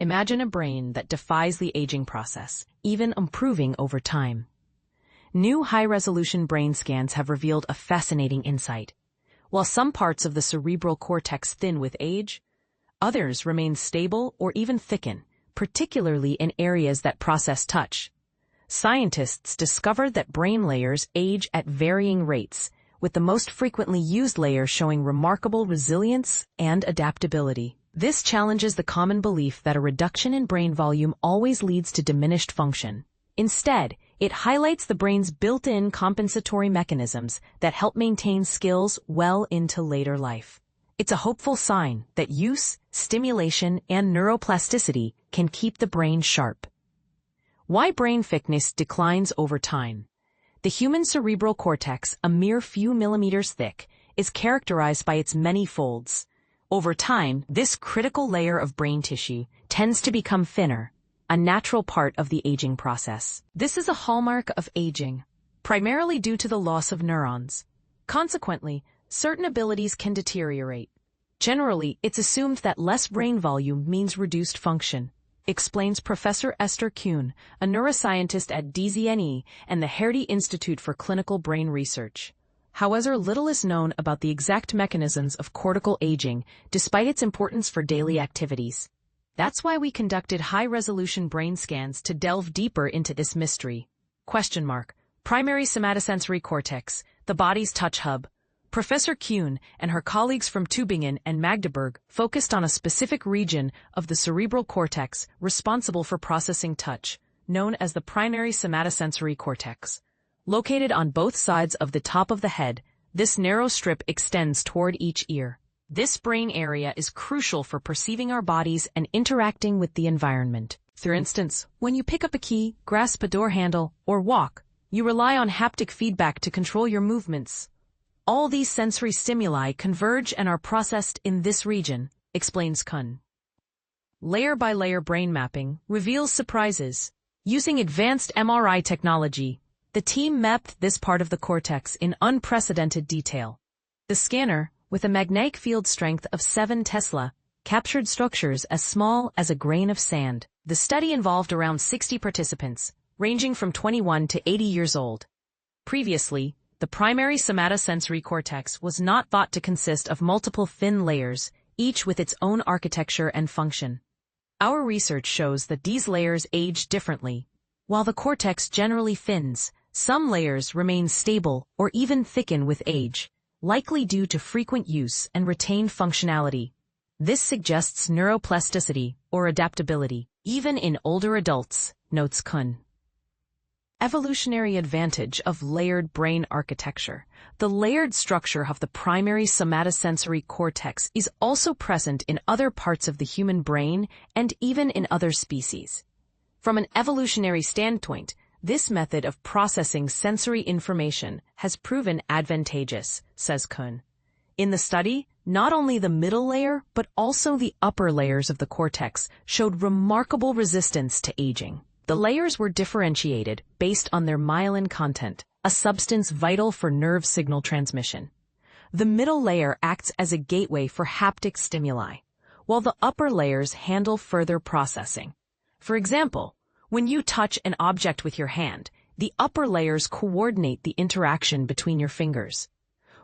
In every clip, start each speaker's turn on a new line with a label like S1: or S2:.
S1: Imagine a brain that defies the aging process, even improving over time. New high-resolution brain scans have revealed a fascinating insight. While some parts of the cerebral cortex thin with age, others remain stable or even thicken, particularly in areas that process touch. Scientists discovered that brain layers age at varying rates, with the most frequently used layer showing remarkable resilience and adaptability. This challenges the common belief that a reduction in brain volume always leads to diminished function. Instead, it highlights the brain's built-in compensatory mechanisms that help maintain skills well into later life. It's a hopeful sign that use, stimulation, and neuroplasticity can keep the brain sharp. Why brain thickness declines over time? The human cerebral cortex, a mere few millimeters thick, is characterized by its many folds. Over time, this critical layer of brain tissue tends to become thinner, a natural part of the aging process. This is a hallmark of aging, primarily due to the loss of neurons. Consequently, certain abilities can deteriorate. Generally, it's assumed that less brain volume means reduced function, explains Professor Esther Kuhn, a neuroscientist at DZNE and the Hertie Institute for Clinical Brain Research. However, little is known about the exact mechanisms of cortical aging, despite its importance for daily activities. That's why we conducted high-resolution brain scans to delve deeper into this mystery. Primary somatosensory cortex, the body's touch hub. Professor Kuhn and her colleagues from Tübingen and Magdeburg focused on a specific region of the cerebral cortex responsible for processing touch, known as the primary somatosensory cortex. Located on both sides of the top of the head, this narrow strip extends toward each ear. This brain area is crucial for perceiving our bodies and interacting with the environment. For instance, when you pick up a key, grasp a door handle, or walk, you rely on haptic feedback to control your movements. All these sensory stimuli converge and are processed in this region, explains Kuhn. Layer-by-layer brain mapping reveals surprises. Using advanced MRI technology, the team mapped this part of the cortex in unprecedented detail. The scanner, with a magnetic field strength of 7 Tesla, captured structures as small as a grain of sand. The study involved around 60 participants, ranging from 21 to 80 years old. Previously, the primary somatosensory cortex was not thought to consist of multiple thin layers, each with its own architecture and function. Our research shows that these layers age differently. While the cortex generally thins, some layers remain stable or even thicken with age, likely due to frequent use and retained functionality. This suggests neuroplasticity or adaptability, even in older adults, notes Kuhn. Evolutionary advantage of layered brain architecture. The layered structure of the primary somatosensory cortex is also present in other parts of the human brain and even in other species. From an evolutionary standpoint, this method of processing sensory information has proven advantageous, says Kuhn. In the study, not only the middle layer but also the upper layers of the cortex showed remarkable resistance to aging. The layers were differentiated based on their myelin content, a substance vital for nerve signal transmission. The middle layer acts as a gateway for haptic stimuli, while the upper layers handle further processing. For example, when you touch an object with your hand, the upper layers coordinate the interaction between your fingers.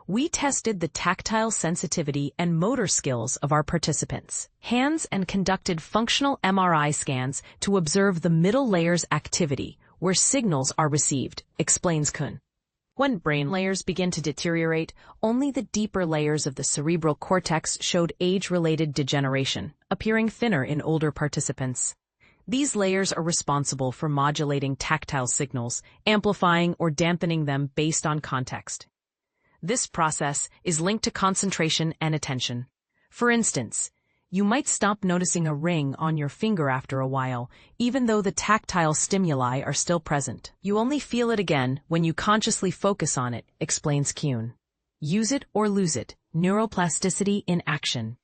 S1: We tested the tactile sensitivity and motor skills of our participants' hands and conducted functional MRI scans to observe the middle layer's activity, where signals are received, explains Kuhn. When brain layers begin to deteriorate, only the deeper layers of the cerebral cortex showed age-related degeneration, appearing thinner in older participants. These layers are responsible for modulating tactile signals, amplifying or dampening them based on context. This process is linked to concentration and attention. For instance, you might stop noticing a ring on your finger after a while, even though the tactile stimuli are still present. You only feel it again when you consciously focus on it, explains Kuhn. Use it or lose it, neuroplasticity in action.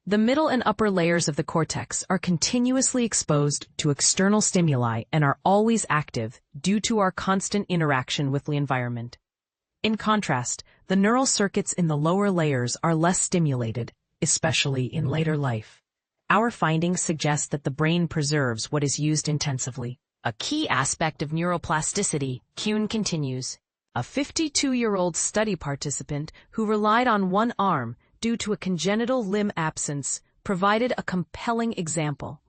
S1: The middle and upper layers of the cortex are continuously exposed to external stimuli and are always active due to our constant interaction with the environment. In contrast, the neural circuits in the lower layers are less stimulated, especially in later life. Our findings suggest that the brain preserves what is used intensively. A key aspect of neuroplasticity, Kuhn continues. A 52-year-old study participant who relied on one arm due to a congenital limb absence provided a compelling example.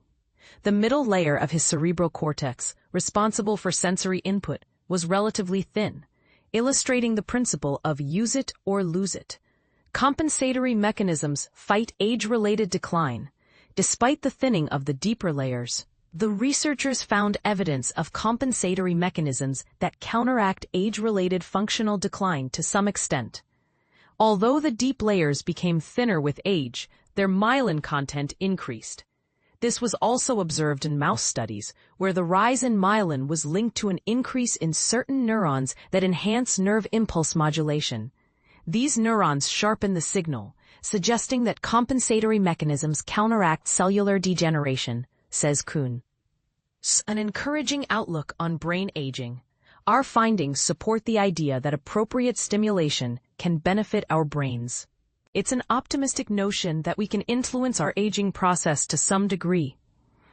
S1: The middle layer of his cerebral cortex, responsible for sensory input, was relatively thin, illustrating the principle of use it or lose it. Compensatory mechanisms fight age-related decline. Despite the thinning of the deeper layers, the researchers found evidence of compensatory mechanisms that counteract age-related functional decline to some extent. Although the deep layers became thinner with age, their myelin content increased. This was also observed in mouse studies, where the rise in myelin was linked to an increase in certain neurons that enhance nerve impulse modulation. These neurons sharpen the signal, suggesting that compensatory mechanisms counteract cellular degeneration, says Kuhn. An encouraging outlook on brain aging. Our findings support the idea that appropriate stimulation can benefit our brains. It's an optimistic notion that we can influence our aging process to some degree.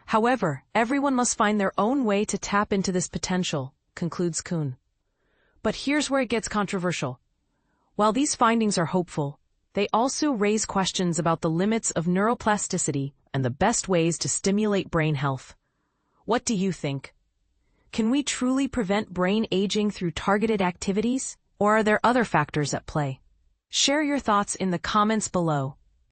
S1: However, everyone must find their own way to tap into this potential, concludes Kuhn. But here's where it gets controversial. While these findings are hopeful, they also raise questions about the limits of neuroplasticity and the best ways to stimulate brain health. What do you think? Can we truly prevent brain aging through targeted activities, or are there other factors at play? Share your thoughts in the comments below.